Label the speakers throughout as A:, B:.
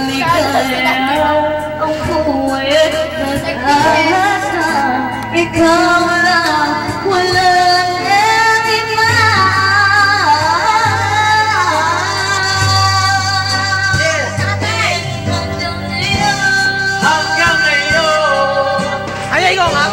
A: ligaya ang buhay at nag-asa. Ikaw lang, walang iba.
B: Hanggang ngayon
C: Ay, ikaw nga.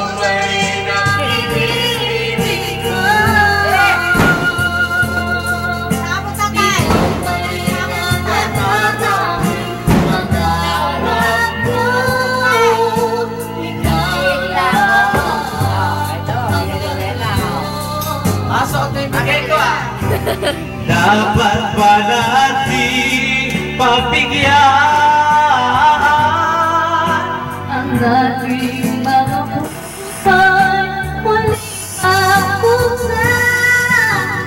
B: dapat ba natin pagbigyan
A: ang ating mga pusay muli ako na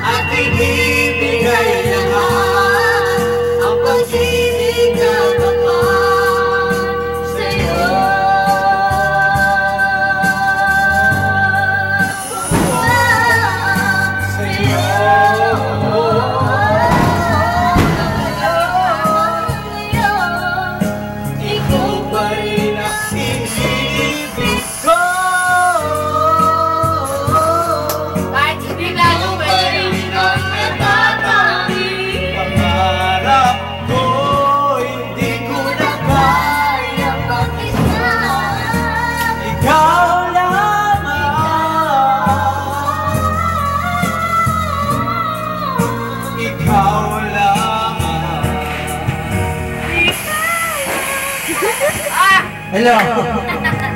B: at ibibigay lahat ang pag-ibig na kapal
A: sa'yo.
C: Hello.